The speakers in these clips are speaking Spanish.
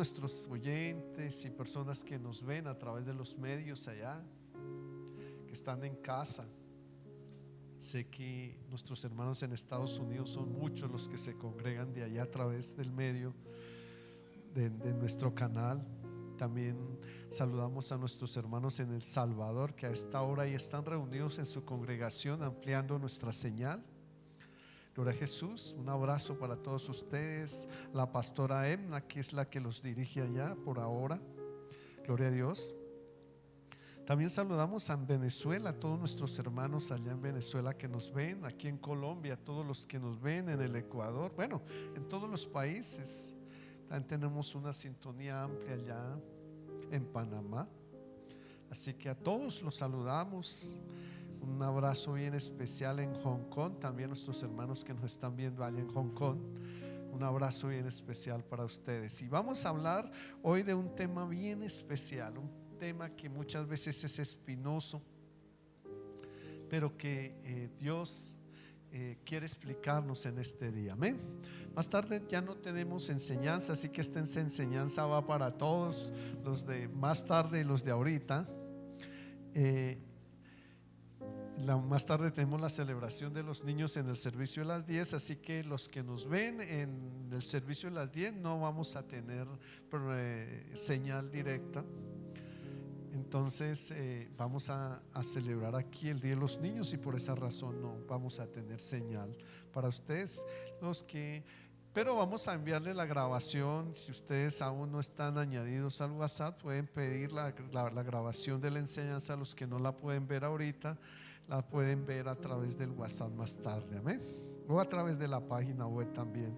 nuestros oyentes y personas que nos ven a través de los medios allá, que están en casa. Sé que nuestros hermanos en Estados Unidos son muchos los que se congregan de allá a través del medio de nuestro canal. También saludamos a nuestros hermanos en El Salvador, que a esta hora ya están reunidos en su congregación ampliando nuestra señal. Gloria a Jesús. Un abrazo para todos ustedes. La pastora Emna, que es la que los dirige allá por ahora. Gloria a Dios. También saludamos a Venezuela, a todos nuestros hermanos allá en Venezuela que nos ven, aquí en Colombia, a todos los que nos ven en el Ecuador, bueno, en todos los países. También tenemos una sintonía amplia allá en Panamá. Así que a todos los saludamos. Un abrazo bien especial en Hong Kong, también nuestros hermanos que nos están viendo allá en Hong Kong. Un abrazo bien especial para ustedes. Y vamos a hablar hoy de un tema bien especial, un tema que muchas veces es espinoso, pero que Dios quiere explicarnos en este día. Amén. Más tarde ya no tenemos enseñanza, así que esta enseñanza va para todos los de más tarde y los de ahorita. Más tarde tenemos la celebración de los niños en el servicio de las 10, así que los que nos ven en el servicio de las 10 no vamos a tener señal directa. Entonces vamos a celebrar aquí el Día de los Niños y por esa razón no vamos a tener señal para ustedes, pero vamos a enviarle la grabación. Si ustedes aún no están añadidos al WhatsApp, pueden pedir la grabación de la enseñanza. A los que no la pueden ver ahorita, la pueden ver a través del WhatsApp más tarde, amén, o a través de la página web también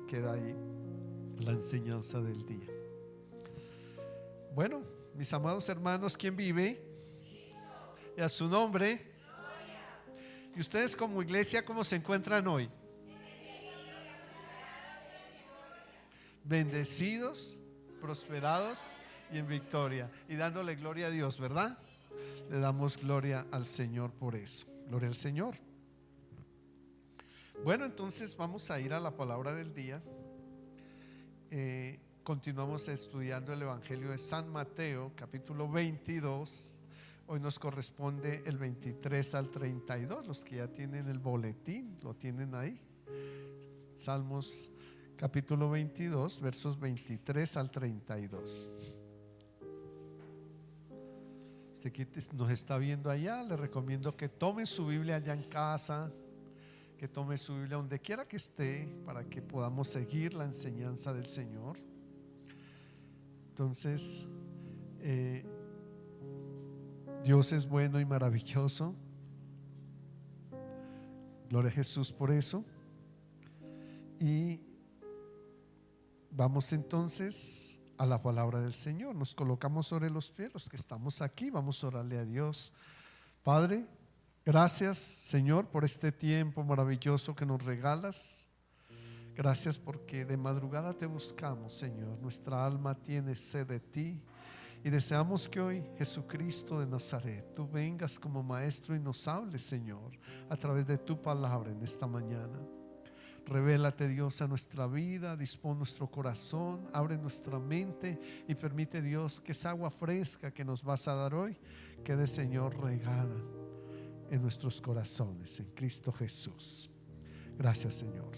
queda ahí la enseñanza del día. Bueno, mis amados hermanos, ¿quién vive? Y a su nombre. ¿Y ustedes como iglesia cómo se encuentran hoy? Bendecidos, prosperados y en victoria, y dándole gloria a Dios, ¿verdad? Le damos gloria al Señor por eso. Gloria al Señor. Bueno, entonces vamos a ir a la palabra del día. Continuamos estudiando el Evangelio de San Mateo, capítulo 22. Hoy nos corresponde el 23 al 32. Los que ya tienen el boletín, lo tienen ahí. Salmos capítulo 22, versos 23 al 32. Usted que nos está viendo allá, le recomiendo que tome su Biblia allá en casa, que tome su Biblia donde quiera que esté, para que podamos seguir la enseñanza del Señor. Entonces, Dios es bueno y maravilloso. Gloria a Jesús por eso. Y vamos entonces a la palabra del Señor. Nos colocamos sobre los pies, los que estamos aquí, vamos a orarle a Dios. Padre, gracias, Señor, por este tiempo maravilloso que nos regalas. Gracias porque de madrugada te buscamos, Señor. Nuestra alma tiene sed de ti y deseamos que hoy, Jesucristo de Nazaret, tú vengas como maestro y nos hables, Señor, a través de tu palabra en esta mañana. Revélate, Dios, a nuestra vida, dispón nuestro corazón, abre nuestra mente y permite, Dios, que esa agua fresca que nos vas a dar hoy quede, Señor, regada en nuestros corazones, en Cristo Jesús. Gracias, Señor.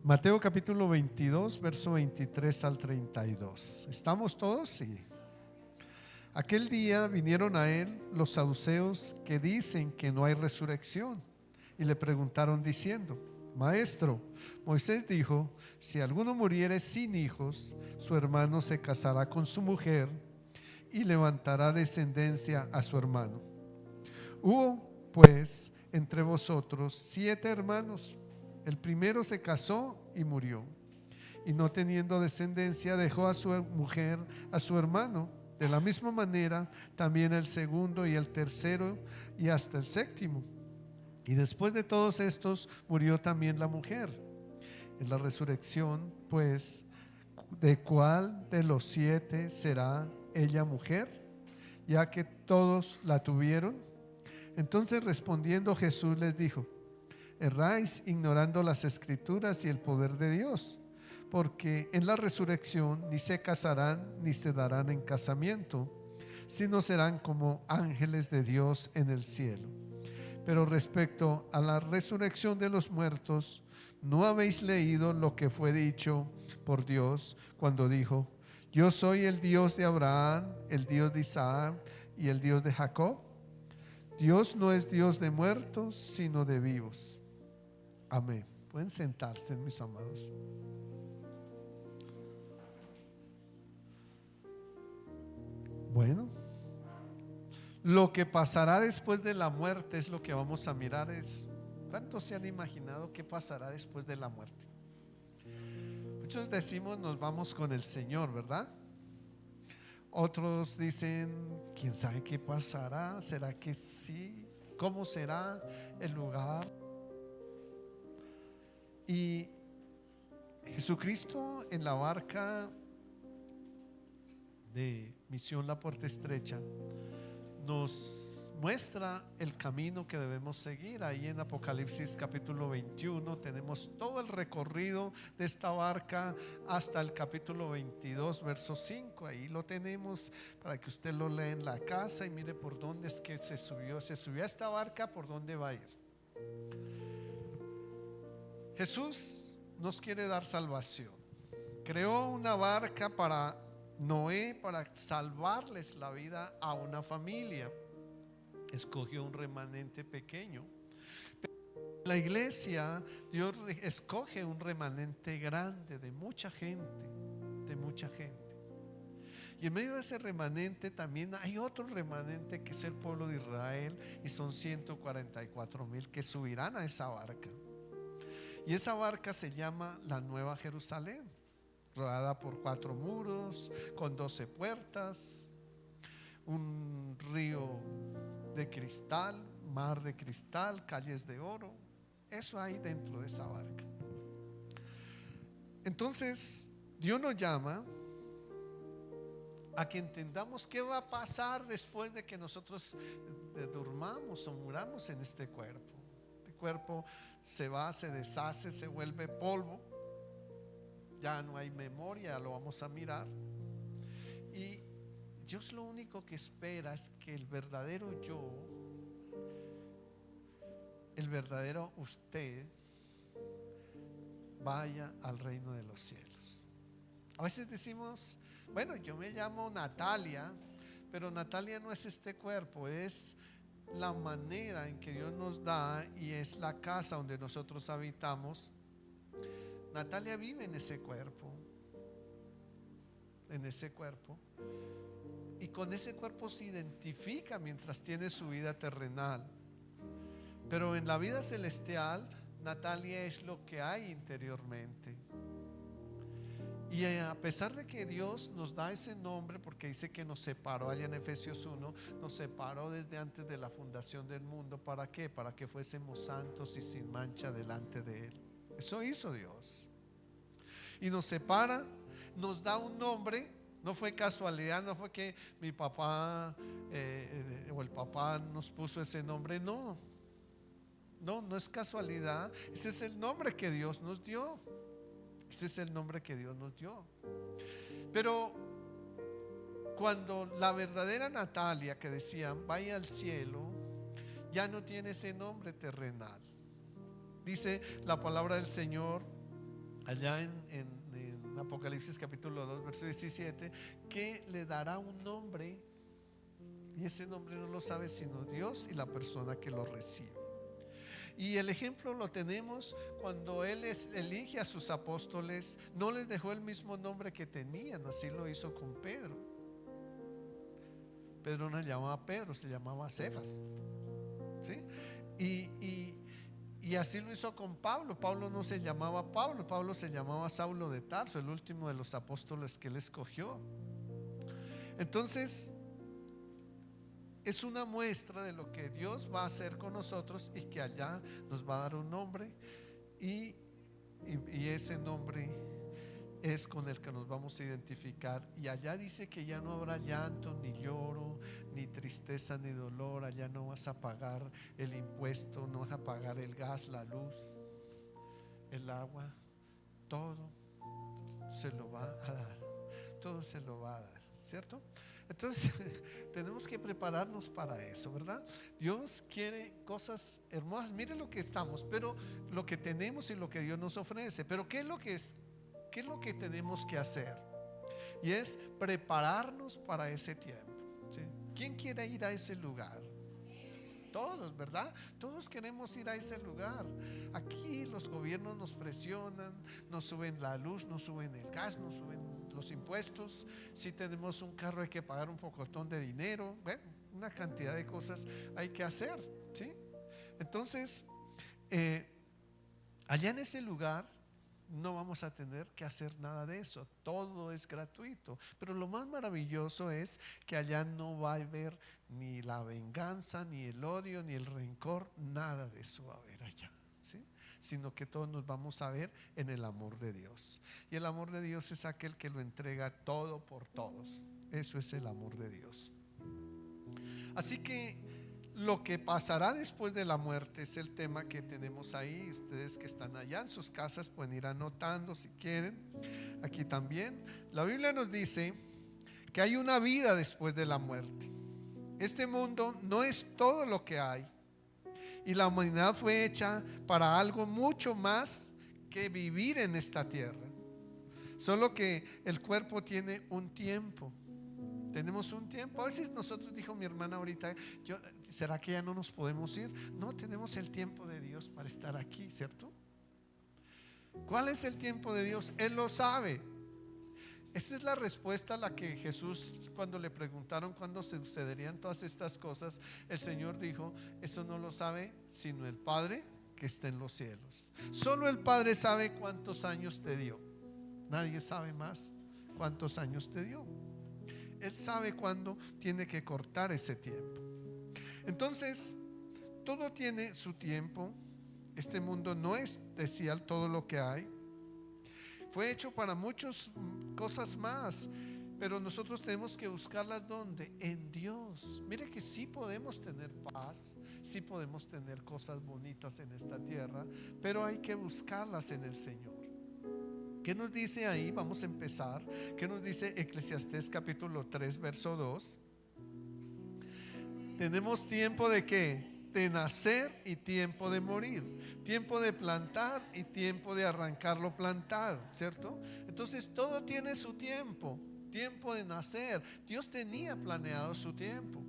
Mateo capítulo 22, verso 23 al 32. ¿Estamos todos? Sí. Aquel día vinieron a él los saduceos que dicen que no hay resurrección y le preguntaron diciendo: Maestro, Moisés dijo: si alguno muriere sin hijos, su hermano se casará con su mujer y levantará descendencia a su hermano. Hubo pues entre vosotros 7 hermanos. El primero se casó y murió, y no teniendo descendencia dejó a su mujer a su hermano. De la misma manera también el segundo y el tercero y hasta el séptimo. Y después de todos estos murió también la mujer. En la resurrección, pues, ¿de cuál de los 7 será ella mujer, ya que todos la tuvieron? Entonces respondiendo Jesús les dijo: erráis ignorando las escrituras y el poder de Dios, porque en la resurrección ni se casarán ni se darán en casamiento, sino serán como ángeles de Dios en el cielo. Pero respecto a la resurrección de los muertos, ¿no habéis leído lo que fue dicho por Dios cuando dijo: yo soy el Dios de Abraham, el Dios de Isaac y el Dios de Jacob? Dios no es Dios de muertos, sino de vivos. Amén. Pueden sentarse, mis amados. Bueno, lo que pasará después de la muerte es lo que vamos a mirar. ¿Cuántos se han imaginado qué pasará después de la muerte? Muchos decimos nos vamos con el Señor, ¿verdad? Otros dicen, ¿quién sabe qué pasará? ¿Será que sí? ¿Cómo será el lugar? Y Jesucristo en la barca de Misión La Puerta Estrecha nos muestra el camino que debemos seguir. Ahí en Apocalipsis capítulo 21 tenemos todo el recorrido de esta barca hasta el capítulo 22 verso 5. Ahí lo tenemos para que usted lo lea en la casa y mire por dónde es que se subió a esta barca, por dónde va a ir. Jesús nos quiere dar salvación. Creó una barca para Noé, para salvarles la vida a una familia. Escogió un remanente pequeño. La iglesia, Dios escoge un remanente grande de mucha gente, de mucha gente. Y en medio de ese remanente también hay otro remanente que es el pueblo de Israel, y son 144,000 que subirán a esa barca. Y esa barca se llama la Nueva Jerusalén, rodeada por 4 muros, con 12 puertas, un río de cristal, mar de cristal, calles de oro. Eso hay dentro de esa barca. Entonces Dios nos llama a que entendamos qué va a pasar después de que nosotros durmamos o muramos en este cuerpo. Este cuerpo se va, se deshace, se vuelve polvo. Ya no hay memoria, lo vamos a mirar. Y Dios lo único que espera es que el verdadero yo, el verdadero usted, vaya al reino de los cielos. A veces decimos, bueno, yo me llamo Natalia, pero Natalia no es este cuerpo, es la manera en que Dios nos da y es la casa donde nosotros habitamos. Natalia vive en ese cuerpo, y con ese cuerpo se identifica mientras tiene su vida terrenal. Pero en la vida celestial, Natalia es lo que hay interiormente. Y a pesar de que Dios nos da ese nombre, porque dice que nos separó allá en Efesios 1, nos separó desde antes de la fundación del mundo. ¿Para qué? Para que fuésemos santos y sin mancha delante de Él. Eso hizo Dios. Y nos separa, nos da un nombre. No fue casualidad, no fue que mi papá o el papá nos puso ese nombre. No es casualidad. Ese es el nombre que Dios nos dio. Pero cuando la verdadera Natalia, que decían vaya al cielo, ya no tiene ese nombre terrenal. Dice la palabra del Señor allá en Apocalipsis capítulo 2 verso 17, que le dará un nombre, y ese nombre no lo sabe sino Dios y la persona que lo recibe. Y el ejemplo lo tenemos cuando Él elige a sus apóstoles. No les dejó el mismo nombre que tenían. Así lo hizo con Pedro. Pedro no se llamaba Pedro, se llamaba Cefas, ¿sí? Y así lo hizo con Pablo. Pablo no se llamaba Pablo, Pablo se llamaba Saulo de Tarso, el último de los apóstoles que Él escogió. Entonces es una muestra de lo que Dios va a hacer con nosotros, y que allá nos va a dar un nombre, y ese nombre es con el que nos vamos a identificar. Y allá dice que ya no habrá llanto, ni lloro, ni tristeza, ni dolor. Allá no vas a pagar el impuesto, no vas a pagar el gas, la luz, el agua, todo. se lo va a dar. Todo se lo va a dar, ¿cierto? Entonces tenemos que prepararnos para eso, ¿verdad? Dios quiere cosas hermosas. Mire lo que estamos, pero lo que tenemos y lo que Dios nos ofrece. Pero ¿qué es lo que tenemos que hacer? Y es prepararnos para ese tiempo, ¿sí? ¿Quién quiere ir a ese lugar? Todos, ¿verdad? Todos queremos ir a ese lugar. Aquí los gobiernos nos presionan, nos suben la luz, nos suben el gas, nos suben los impuestos. Si tenemos un carro hay que pagar un pocotón de dinero. Bueno, una cantidad de cosas hay que hacer, ¿sí? Entonces, allá en ese lugar no vamos a tener que hacer nada de eso. Todo es gratuito. Pero lo más maravilloso es que allá no va a haber ni la venganza, ni el odio, ni el rencor. Nada de eso va a haber allá, ¿sí? Sino que todos nos vamos a ver en el amor de Dios. Y el amor de Dios es aquel que lo entrega todo por todos. Eso es el amor de Dios. Así que lo que pasará después de la muerte es el tema que tenemos ahí. Ustedes que están allá en sus casas pueden ir anotando si quieren. Aquí también la Biblia nos dice que hay una vida después de la muerte. Este mundo no es todo lo que hay, y la humanidad fue hecha para algo mucho más que vivir en esta tierra. Solo que el cuerpo tiene un tiempo. Tenemos un tiempo. A veces nosotros, dijo mi hermana ahorita, ¿será que ya no nos podemos ir? No, tenemos el tiempo de Dios para estar aquí, ¿cierto? ¿Cuál es el tiempo de Dios? Él lo sabe. Esa es la respuesta a la que Jesús, cuando le preguntaron cuándo se sucederían todas estas cosas, el Señor dijo: eso no lo sabe sino el Padre que está en los cielos. Solo el Padre sabe cuántos años te dio. Nadie sabe más cuántos años te dio. Él sabe cuándo tiene que cortar ese tiempo. Entonces, todo tiene su tiempo. Este mundo no es, decía, todo lo que hay. Fue hecho para muchas cosas más, pero nosotros tenemos que buscarlas ¿dónde? En Dios. Mire que sí podemos tener paz, sí podemos tener cosas bonitas en esta tierra, pero hay que buscarlas en el Señor. ¿Qué nos dice ahí? Vamos a empezar. ¿Qué nos dice Eclesiastés capítulo 3 verso 2? Tenemos tiempo de ¿qué? De nacer y tiempo de morir, tiempo de plantar y tiempo de arrancar lo plantado, ¿cierto? Entonces todo tiene su tiempo. Tiempo de nacer, Dios tenía planeado su tiempo.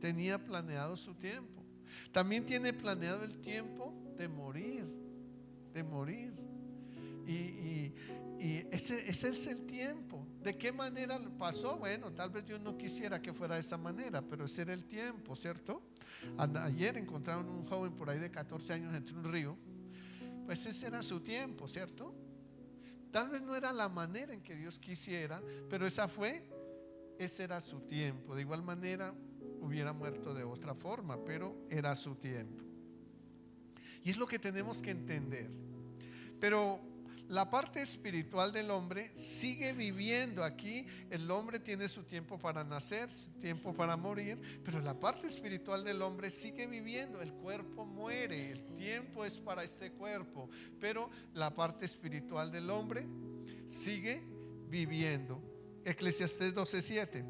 Tenía planeado su tiempo. También tiene planeado el tiempo de morir. De morir. Y ese es el tiempo. ¿De qué manera pasó? Bueno, tal vez Dios no quisiera que fuera de esa manera, pero ese era el tiempo, ¿cierto? Ayer encontraron un joven por ahí de 14 años entre un río. Pues ese era su tiempo, ¿cierto? Tal vez no era la manera en que Dios quisiera, pero ese era su tiempo. De igual manera hubiera muerto de otra forma, pero era su tiempo. Y es lo que tenemos que entender. Pero la parte espiritual del hombre sigue viviendo aquí. El hombre tiene su tiempo para nacer, su tiempo para morir, pero la parte espiritual del hombre sigue viviendo. El cuerpo muere, el tiempo es para este cuerpo, pero la parte espiritual del hombre sigue viviendo. Eclesiastés 12:7.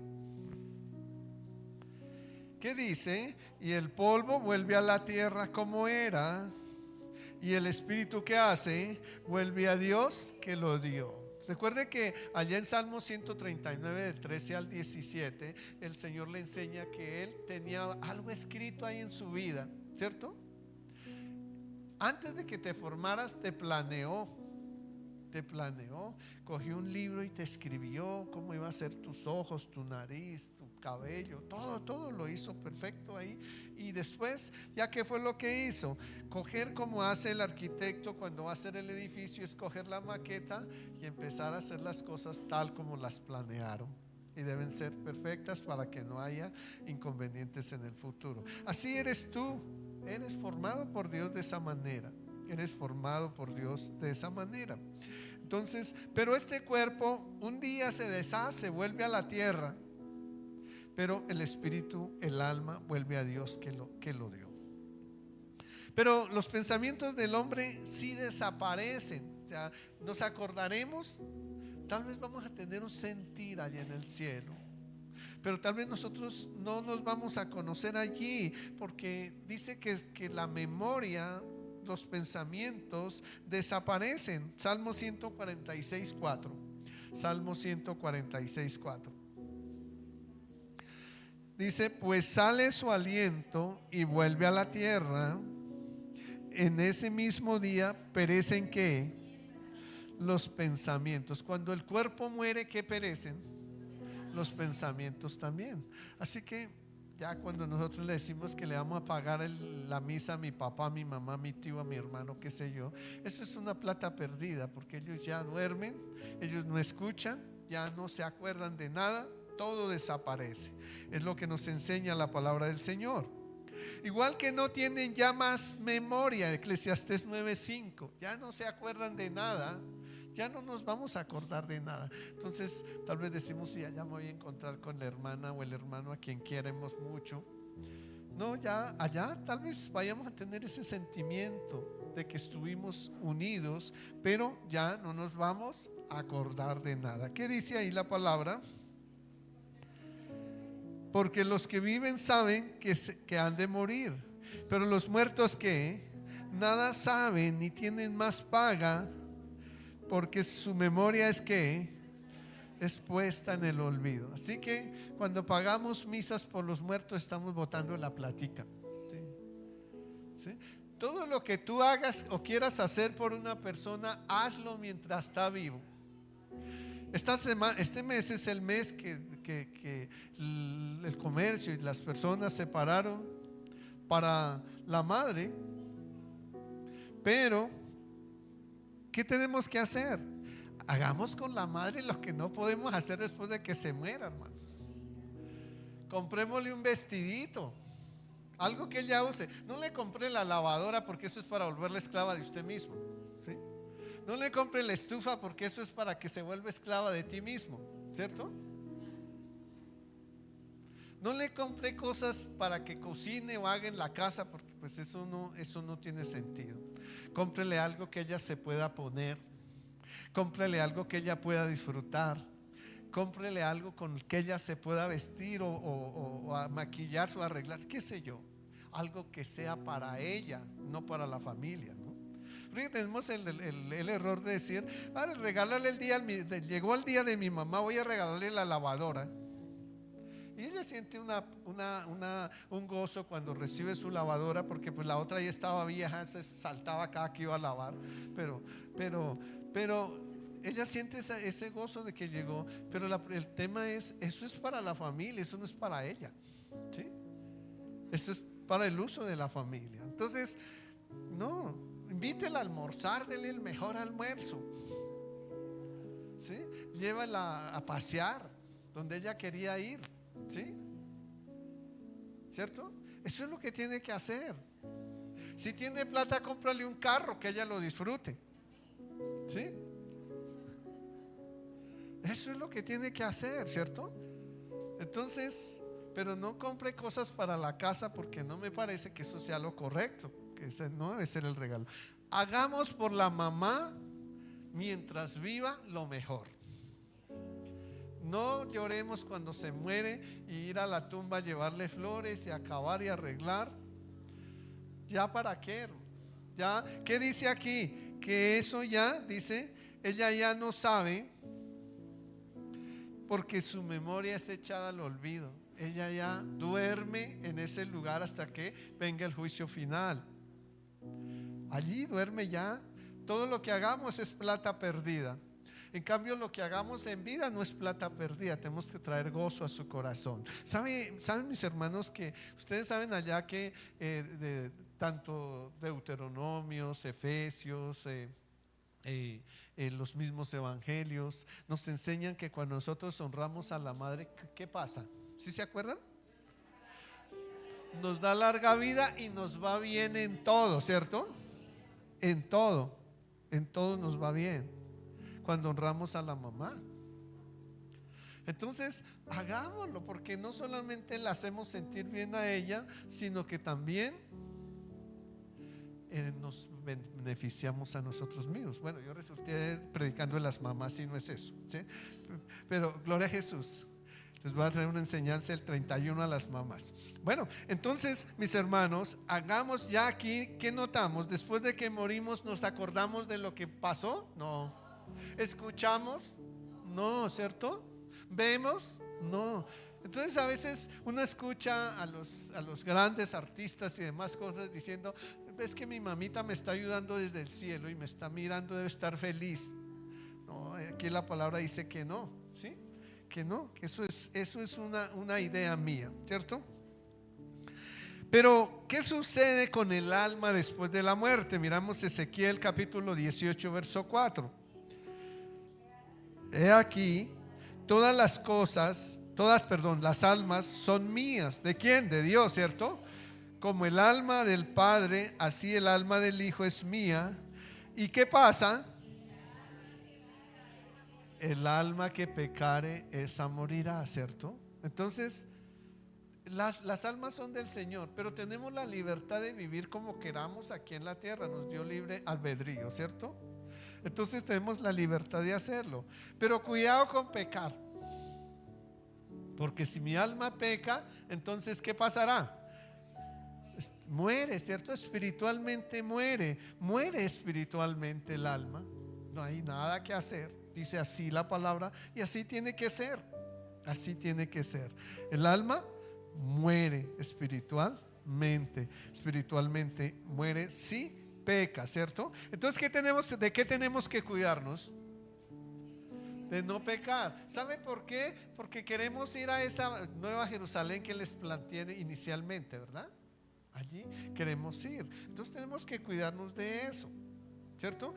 ¿Qué dice? Y el polvo vuelve a la tierra como era, y el espíritu que hace vuelve a Dios que lo dio. Recuerde que allá en Salmo 139 del 13 al 17 el Señor le enseña que Él tenía algo escrito ahí en su vida, ¿cierto? Antes de que te formaras te planeó, cogió un libro y te escribió cómo iba a ser tus ojos, tu nariz, tu cabello, todo lo hizo perfecto ahí. Y después, ¿ya qué fue lo que hizo? Coger como hace el arquitecto cuando va a hacer el edificio, escoger la maqueta y empezar a hacer las cosas tal como las planearon. Y deben ser perfectas para que no haya inconvenientes en el futuro. Así eres tú, eres formado por Dios de esa manera. Eres formado por Dios de esa manera. Entonces, pero este cuerpo un día se deshace, vuelve a la tierra, pero el espíritu, el alma vuelve a Dios que lo dio. Pero los pensamientos del hombre sí desaparecen. O sea, nos acordaremos Tal vez vamos a tener un sentir allá en el cielo, pero tal vez nosotros no nos vamos a conocer allí, porque dice que la memoria, los pensamientos desaparecen. Salmo 146:4. Salmo 146:4. Dice: pues sale su aliento y vuelve a la tierra. En ese mismo día perecen ¿qué? Los pensamientos. Cuando el cuerpo muere, ¿qué perecen? Los pensamientos también. Así que ya cuando nosotros le decimos que le vamos a pagar la misa a mi papá, a mi mamá, a mi tío, a mi hermano, qué sé yo, eso es una plata perdida, porque ellos ya duermen, ellos no escuchan, ya no se acuerdan de nada, todo desaparece. Es lo que nos enseña la palabra del Señor. Igual que no tienen ya más memoria, Eclesiastés 9:5, ya no se acuerdan de nada, ya no nos vamos a acordar de nada. Entonces tal vez decimos: sí, allá me voy a encontrar con la hermana o el hermano a quien queremos mucho. No, ya allá tal vez vayamos a tener ese sentimiento de que estuvimos unidos, pero ya no nos vamos a acordar de nada. ¿Qué dice ahí la palabra? Porque los que viven saben que han de morir, pero los muertos que nada saben ni tienen más paga, porque su memoria es puesta en el olvido. Así que cuando pagamos misas por los muertos, estamos botando la platica. ¿Sí? ¿Sí? Todo lo que tú hagas o quieras hacer por una persona, hazlo mientras está vivo. Este mes es el mes que el comercio y las personas se pararon para la madre. Pero ¿qué tenemos que hacer? Hagamos con la madre lo que no podemos hacer después de que se muera, hermanos. Comprémosle un vestidito, algo que ella use. No le compre la lavadora, porque eso es para volverla esclava de usted mismo, ¿sí? No le compre la estufa, porque eso es para que se vuelva esclava de ti mismo, ¿cierto? No le compre cosas para que cocine o haga en la casa, porque pues eso no tiene sentido. Cómprele algo que ella se pueda poner. Cómprele algo que ella pueda disfrutar. Cómprele algo con que ella se pueda vestir o maquillarse o arreglar, qué sé yo. Algo que sea para ella, no para la familia, ¿no? Porque tenemos el error de decir: regálale llegó el día de mi mamá, voy a regalarle la lavadora. Y ella siente un gozo cuando recibe su lavadora, porque pues la otra ya estaba vieja, se saltaba cada que iba a lavar. Pero ella siente ese gozo de que llegó. Pero el tema es: eso es para la familia, eso no es para ella, ¿sí? Esto es para el uso de la familia. Entonces, no, invítela a almorzar, dele el mejor almuerzo, ¿sí? Llévala a pasear donde ella quería ir, ¿sí? ¿Cierto? Eso es lo que tiene que hacer. Si tiene plata, cómprale un carro que ella lo disfrute, ¿sí? Eso es lo que tiene que hacer, ¿cierto? Entonces, pero no compre cosas para la casa, porque no me parece que eso sea lo correcto, que ese no debe ser el regalo. Hagamos por la mamá mientras viva lo mejor. No lloremos cuando se muere y ir a la tumba a llevarle flores y acabar y arreglar. ¿Ya para qué? ¿Ya? ¿Qué dice aquí? Que eso ya, dice, ella ya no sabe, porque su memoria es echada al olvido. Ella ya duerme en ese lugar hasta que venga el juicio final. Allí duerme ya. Todo lo que hagamos es plata perdida. En cambio, lo que hagamos en vida no es plata perdida. Tenemos que traer gozo a su corazón. ¿Saben mis hermanos, que ustedes saben allá que tanto Deuteronomios, Efesios, los mismos evangelios nos enseñan que cuando nosotros honramos a la madre, ¿qué pasa? ¿Sí se acuerdan? Nos da larga vida y nos va bien en todo, ¿cierto? En todo nos va bien cuando honramos a la mamá. Entonces, hagámoslo, porque no solamente la hacemos sentir bien a ella, sino que también nos beneficiamos a nosotros mismos. Bueno, yo resulté predicando a las mamás y no es eso, ¿sí? Pero gloria a Jesús. Les voy a traer una enseñanza el 31 a las mamás. Bueno, entonces, mis hermanos, hagamos ya aquí, ¿qué notamos? Después de que morimos, ¿nos acordamos de lo que pasó? No. ¿Escuchamos? No, ¿cierto? ¿Vemos? No. Entonces a veces uno escucha a los grandes artistas y demás cosas diciendo: es que mi mamita me está ayudando desde el cielo y me está mirando, debe estar feliz. No, aquí la palabra dice que no, ¿sí? Que no, que eso es una idea mía, ¿cierto? Pero ¿qué sucede con el alma después de la muerte? Miramos Ezequiel capítulo 18 verso 4. He aquí, las almas son mías. ¿De quién? De Dios, ¿cierto? Como el alma del Padre, así el alma del Hijo es mía. ¿Y qué pasa? El alma que pecare, esa morirá, ¿cierto? Entonces, las almas son del Señor, pero tenemos la libertad de vivir como queramos aquí en la tierra. Nos dio libre albedrío, ¿cierto? Entonces tenemos la libertad de hacerlo. Pero cuidado con pecar, porque si mi alma peca, entonces ¿qué pasará? Muere, ¿cierto? Espiritualmente muere espiritualmente el alma. No hay nada que hacer. Dice así la palabra y así tiene que ser. Así tiene que ser. El alma muere espiritualmente. Espiritualmente muere si peca, ¿cierto? Entonces, ¿de qué tenemos que cuidarnos? De no pecar. ¿Sabe por qué? Porque queremos ir a esa nueva Jerusalén que les planteé inicialmente, ¿verdad? Allí queremos ir. Entonces tenemos que cuidarnos de eso, ¿cierto?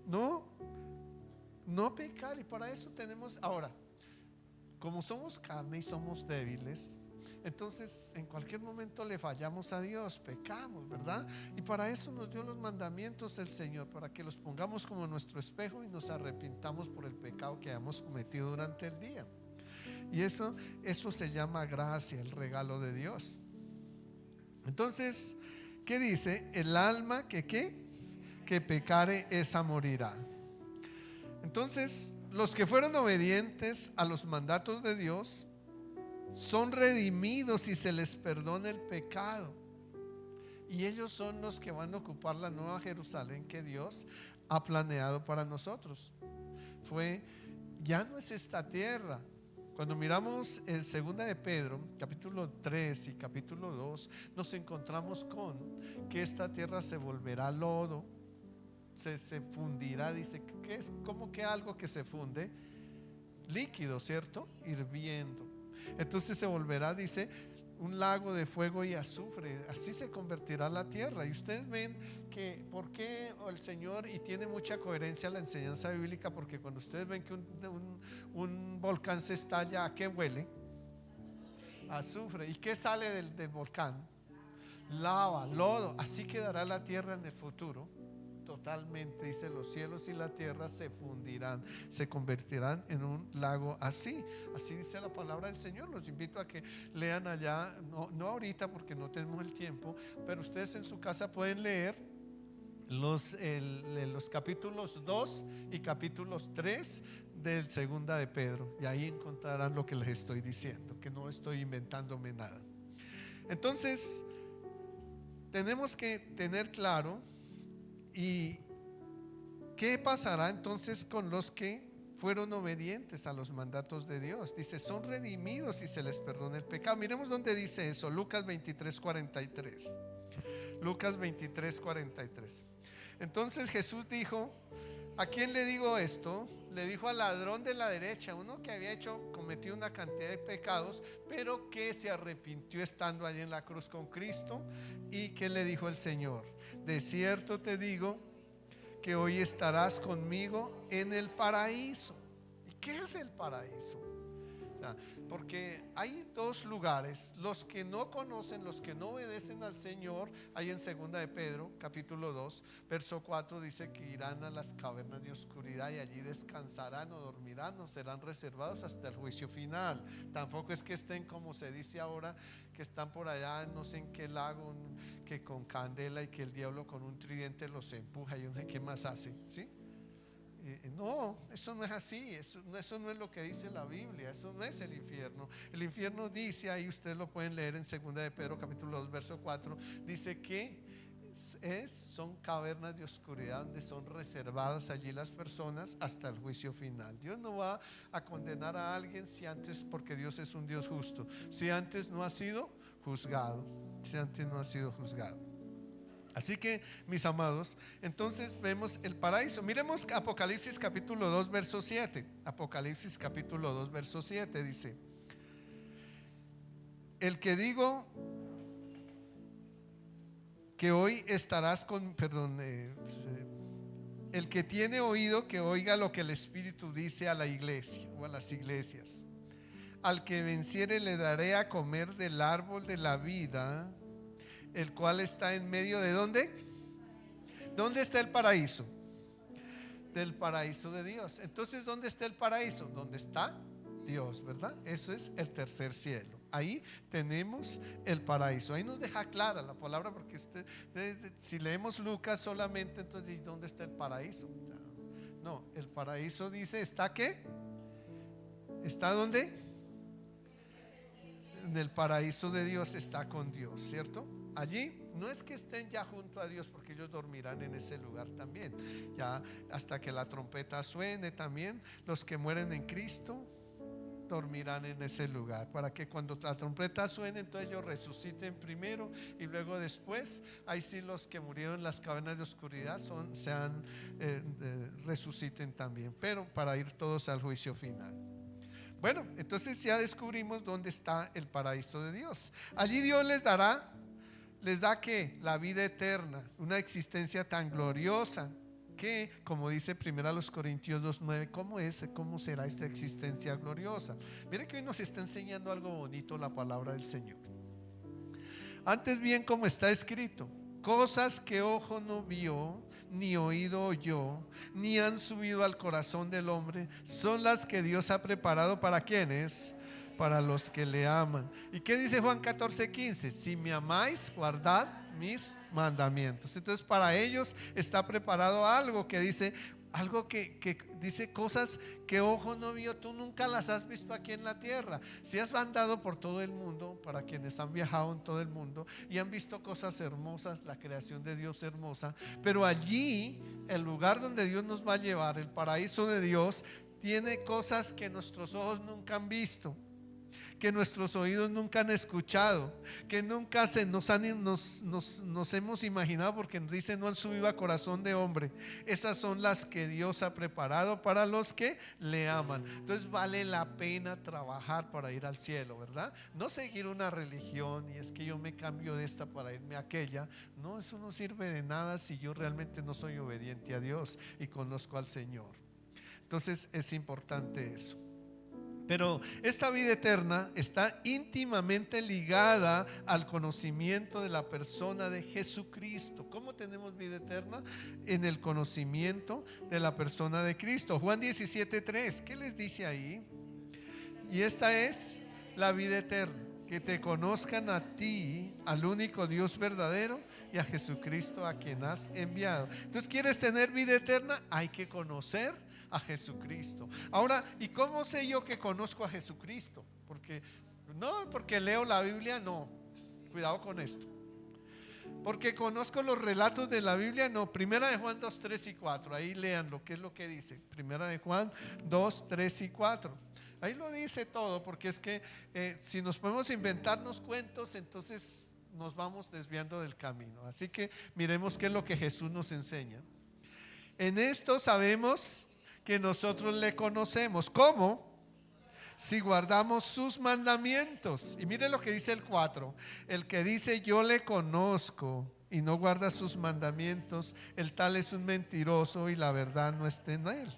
No pecar. Y para eso tenemos, ahora, como somos carne y somos débiles, entonces en cualquier momento le fallamos a Dios, pecamos, ¿verdad? Y para eso nos dio los mandamientos el Señor, para que los pongamos como nuestro espejo y nos arrepintamos por el pecado que hemos cometido durante el día. Y eso se llama gracia, el regalo de Dios. Entonces, ¿qué dice? El alma que pecare, esa morirá. Entonces, los que fueron obedientes a los mandatos de Dios son redimidos y se les perdona el pecado. Y ellos son los que van a ocupar la nueva Jerusalén que Dios ha planeado para nosotros. Ya no es esta tierra. Cuando miramos en 2 de Pedro, capítulo 3 y capítulo 2, nos encontramos con que esta tierra se volverá lodo, se fundirá. Dice que es como que algo que se funde, líquido, ¿cierto? Hirviendo. Entonces se volverá, dice, un lago de fuego y azufre. Así se convertirá la tierra. Y ustedes ven que ¿por qué el Señor? Y tiene mucha coherencia la enseñanza bíblica, porque cuando ustedes ven que un volcán se estalla, ¿a qué huele? Azufre. ¿Y qué sale del volcán? Lava, lodo. Así quedará la tierra en el futuro. Totalmente, dice, los cielos y la tierra se fundirán, se convertirán en un lago. Así dice la palabra del Señor. Los invito a que lean allá, no ahorita porque no tenemos el tiempo, pero ustedes en su casa pueden leer los capítulos 2 y capítulos 3 del 2 de Pedro, y ahí encontrarán lo que les estoy diciendo, que no estoy inventándome nada. Entonces tenemos que tener claro. ¿Y qué pasará entonces con los que fueron obedientes a los mandatos de Dios? Dice, son redimidos y se les perdona el pecado. Miremos dónde dice eso. Lucas 23:43. Lucas 23:43. Entonces Jesús dijo: ¿a quién le digo esto? Le dijo al ladrón de la derecha, uno que había cometido una cantidad de pecados, pero que se arrepintió estando allí en la cruz con Cristo. ¿Y qué le dijo el Señor? De cierto te digo que hoy estarás conmigo en el paraíso. ¿Y qué es el paraíso? sea, porque hay dos lugares: los que no conocen, los que no obedecen al Señor. Hay en segunda de Pedro capítulo 2 verso 4 dice que irán a las cavernas de oscuridad y allí descansarán o dormirán o serán reservados hasta el juicio final. Tampoco es que estén, como se dice ahora, que están por allá no sé en qué lago, que con candela y que el diablo con un tridente los empuja y no sé qué más hace, ¿sí? No, eso no es así, eso no es lo que dice la Biblia, eso no es el infierno. El infierno dice, ahí ustedes lo pueden leer en segunda de Pedro capítulo 2 verso 4, dice que son cavernas de oscuridad donde son reservadas allí las personas hasta el juicio final. Dios no va a condenar a alguien si antes, porque Dios es un Dios justo, si antes no ha sido juzgado, si antes no ha sido juzgado. Así que, mis amados, entonces vemos el paraíso. Miremos Apocalipsis capítulo 2 verso 7. Apocalipsis capítulo 2 verso 7 dice: el que digo que hoy estarás con, el que tiene oído que oiga lo que el Espíritu dice a la iglesia o a las iglesias. Al que venciere le daré a comer del árbol de la vida, el cual está en medio de ¿dónde? ¿Dónde está el paraíso? Del paraíso de Dios. Entonces, ¿dónde está el paraíso? Donde está Dios, ¿verdad? Eso es el tercer cielo. Ahí tenemos el paraíso. Ahí nos deja clara la palabra, porque si leemos Lucas solamente, entonces ¿dónde está el paraíso? No, el paraíso dice, ¿está qué? ¿Está dónde? En el paraíso de Dios, está con Dios, ¿cierto? Allí no es que estén ya junto a Dios, porque ellos dormirán en ese lugar también, ya hasta que la trompeta suene. También los que mueren en Cristo dormirán en ese lugar, para que cuando la trompeta suene, entonces ellos resuciten primero, y luego después, ahí sí los que murieron en las cavernas de oscuridad resuciten también, pero para ir todos al juicio final. Bueno, entonces ya descubrimos dónde está el paraíso de Dios. Allí Dios les da que la vida eterna, una existencia tan gloriosa que, como dice 1 Corintios 2:9, ¿cómo será esta existencia gloriosa? Mire que hoy nos está enseñando algo bonito la palabra del Señor. Antes bien, como está escrito, cosas que ojo no vio, ni oído oyó, ni han subido al corazón del hombre, son las que Dios ha preparado ¿para quiénes? Para los que le aman. ¿Y qué dice Juan 14:15? Si me amáis, guardad mis mandamientos. Entonces, para ellos está preparado algo que dice, dice cosas que ojo no vio, tú nunca las has visto aquí en la tierra. Si has andado por todo el mundo, para quienes han viajado en todo el mundo y han visto cosas hermosas, la creación de Dios hermosa, pero allí, el lugar donde Dios nos va a llevar, el paraíso de Dios, tiene cosas que nuestros ojos nunca han visto, que nuestros oídos nunca han escuchado, que nunca nos hemos imaginado, porque dice no han subido a corazón de hombre. Esas son las que Dios ha preparado para los que le aman. Entonces vale la pena trabajar para ir al cielo, ¿verdad? No seguir una religión y es que yo me cambio de esta para irme a aquella. No, eso no sirve de nada si yo realmente no soy obediente a Dios y conozco al Señor. Entonces es importante eso. Pero esta vida eterna está íntimamente ligada al conocimiento de la persona de Jesucristo. ¿Cómo tenemos vida eterna? En el conocimiento de la persona de Cristo. Juan 17:3, ¿qué les dice ahí? Y esta es la vida eterna, que te conozcan a ti, al único Dios verdadero, y a Jesucristo a quien has enviado. Entonces, ¿quieres tener vida eterna? Hay que conocer a Jesucristo. Ahora, ¿y cómo sé yo que conozco a Jesucristo? Porque leo la Biblia, no. Cuidado con esto. Porque conozco los relatos de la Biblia, no. Primera de Juan 2, 3 y 4. Ahí leanlo, ¿qué es lo que dice? Primera de Juan 2, 3 y 4. Ahí lo dice todo, porque es que si nos podemos inventarnos cuentos, entonces nos vamos desviando del camino. Así que miremos qué es lo que Jesús nos enseña. En esto sabemos que nosotros le conocemos. ¿Cómo? Si guardamos sus mandamientos. Y mire lo que dice el 4. El que dice yo le conozco y no guarda sus mandamientos, el tal es un mentiroso y la verdad no está en él.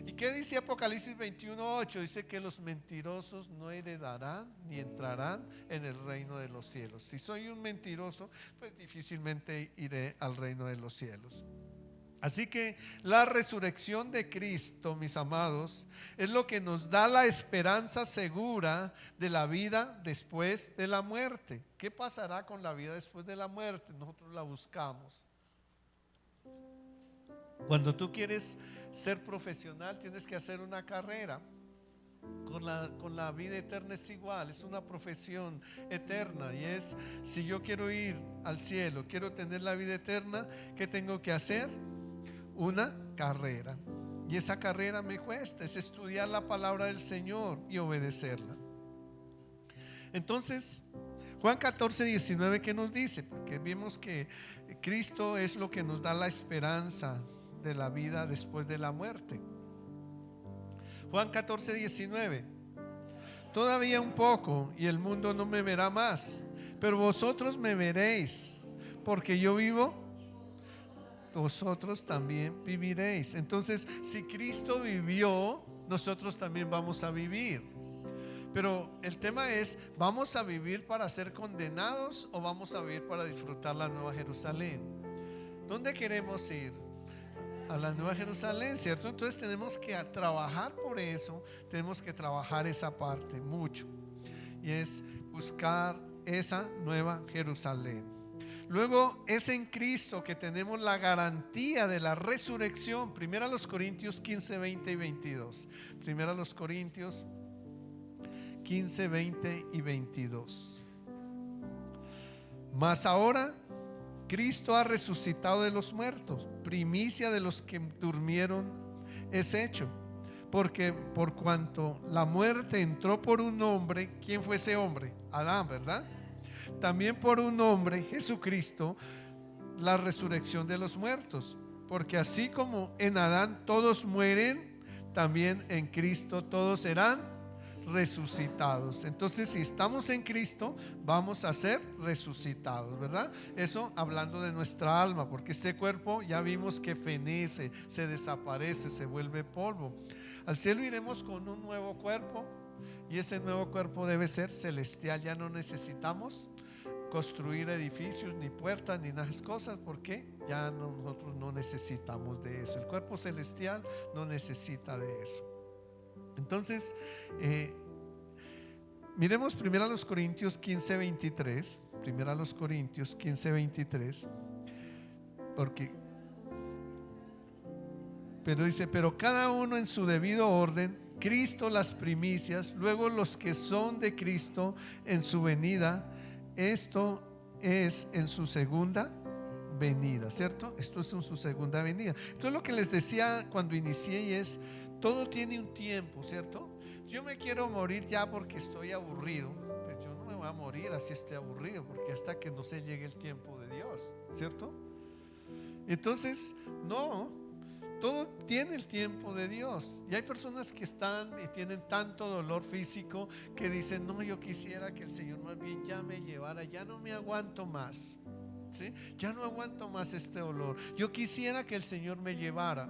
¿Y qué dice Apocalipsis 21:8? Dice que los mentirosos no heredarán ni entrarán en el reino de los cielos. Si soy un mentiroso, pues difícilmente iré al reino de los cielos. Así que la resurrección de Cristo, mis amados, es lo que nos da la esperanza segura de la vida después de la muerte. ¿Qué pasará con la vida después de la muerte? Nosotros la buscamos. Cuando tú quieres ser profesional, tienes que hacer una carrera. Con la vida eterna es igual, es una profesión eterna. Y es, si yo quiero ir al cielo, quiero tener la vida eterna, ¿qué tengo que hacer? Una carrera. Y esa carrera me cuesta, es estudiar la palabra del Señor y obedecerla. Entonces, Juan 14:19, ¿qué nos dice? Porque vimos que Cristo es lo que nos da la esperanza de la vida después de la muerte. Juan 14:19: todavía un poco y el mundo no me verá más, pero vosotros me veréis, porque yo vivo, vosotros también viviréis. Entonces, si Cristo vivió, nosotros también vamos a vivir. Pero el tema es, ¿vamos a vivir para ser condenados o vamos a vivir para disfrutar la Nueva Jerusalén? ¿Dónde queremos ir? A la Nueva Jerusalén, ¿cierto? Entonces tenemos que trabajar por eso, tenemos que trabajar esa parte mucho, y es buscar esa Nueva Jerusalén. Luego es en Cristo que tenemos la garantía de la resurrección. Primera a los Corintios 15, 20 y 22. Primera a los Corintios 15, 20 y 22. Mas ahora Cristo ha resucitado de los muertos, primicia de los que durmieron es hecho. Porque por cuanto la muerte entró por un hombre, ¿quién fue ese hombre? Adán, ¿verdad? También por un hombre, Jesucristo, la resurrección de los muertos. Porque así como en Adán todos mueren, también en Cristo todos serán resucitados. Entonces, si estamos en Cristo, vamos a ser resucitados, ¿verdad? Eso hablando de nuestra alma, porque este cuerpo ya vimos que fenece, se desaparece, se vuelve polvo. Al cielo iremos con un nuevo cuerpo, y ese nuevo cuerpo debe ser celestial. Ya no necesitamos construir edificios, ni puertas, ni nada de esas cosas, porque ya nosotros no necesitamos de eso. El cuerpo celestial no necesita de eso. Entonces, miremos primero a los Corintios 15, 23. Primero a los Corintios 15, 23. Pero dice, pero cada uno en su debido orden, Cristo las primicias, luego los que son de Cristo en su venida. Esto es en su segunda venida, ¿cierto? Esto es en su segunda venida. Entonces, lo que les decía cuando inicié es, todo tiene un tiempo, ¿cierto? Yo me quiero morir ya porque estoy aburrido. Pues yo no me voy a morir así esté aburrido, porque hasta que no se llegue el tiempo de Dios, ¿cierto? Entonces, no, todo tiene el tiempo de Dios. Y hay personas que están y tienen tanto dolor físico que dicen, no, yo quisiera que el Señor más bien ya me llevara, ya no me aguanto más, ¿sí? Ya no aguanto más este dolor, yo quisiera que el Señor me llevara.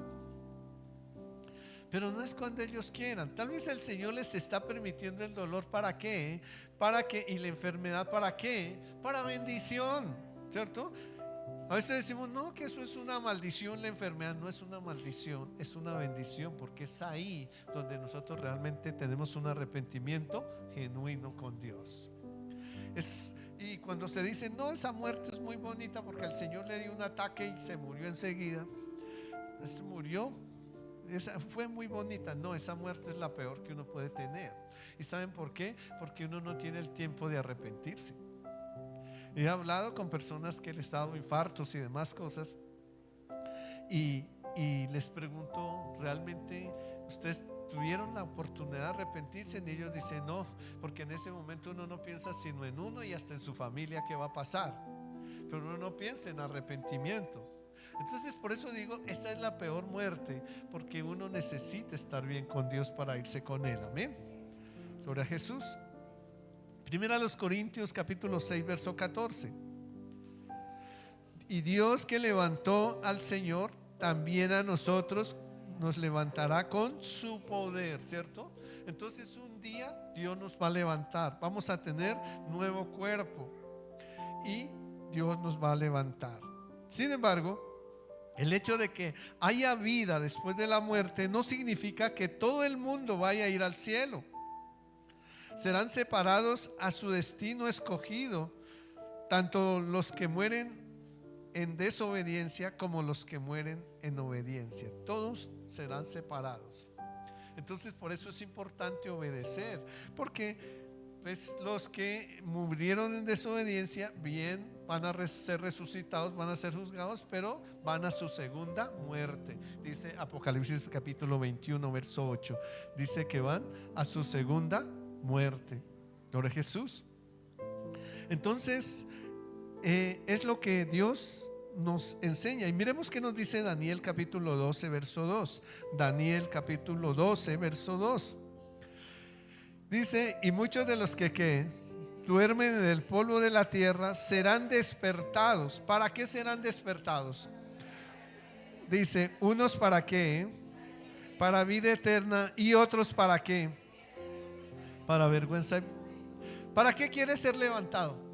Pero no es cuando ellos quieran. Tal vez el Señor les está permitiendo el dolor. ¿Para qué? Y la enfermedad, ¿para qué? Para bendición, ¿cierto? A veces decimos, no, que eso es una maldición. La enfermedad no es una maldición, es una bendición, porque es ahí donde nosotros realmente tenemos un arrepentimiento genuino con Dios. Y cuando se dice, no, esa muerte es muy bonita porque el Señor le dio un ataque y se murió enseguida. Murió. Esa fue muy bonita. No, esa muerte es la peor que uno puede tener. ¿Y saben por qué? Porque uno no tiene el tiempo de arrepentirse. He hablado con personas que les ha dado infartos y demás cosas, y les pregunto, ¿realmente ustedes tuvieron la oportunidad de arrepentirse? Y ellos dicen no, porque en ese momento uno no piensa sino en uno y hasta en su familia qué va a pasar, pero uno no piensa en arrepentimiento. Entonces, por eso digo, esta es la peor muerte, porque uno necesita estar bien con Dios para irse con Él. Amén. Gloria a Jesús. Primera a los Corintios capítulo 6 verso 14. Y Dios, que levantó al Señor, también a nosotros nos levantará con su poder, ¿cierto? Entonces un día Dios nos va a levantar, vamos a tener nuevo cuerpo y Dios nos va a levantar. Sin embargo, el hecho de que haya vida después de la muerte no significa que todo el mundo vaya a ir al cielo. Serán separados a su destino escogido, tanto los que mueren en desobediencia como los que mueren en obediencia. Todos serán separados. Entonces por eso es importante obedecer, porque pues, los que murieron en desobediencia, bien, van a ser resucitados, van a ser juzgados, pero van a su segunda muerte. Dice Apocalipsis capítulo 21 verso 8, dice que van a su segunda muerte. Gloria a Jesús. Entonces es lo que Dios nos enseña. Y miremos que nos dice Daniel capítulo 12 verso 2. Daniel capítulo 12 verso 2 dice: y muchos de los que duermen en el polvo de la tierra serán despertados. ¿Para qué serán despertados? Dice: unos para qué, para vida eterna, y otros para qué, para vergüenza. ¿Para qué quiere ser levantado?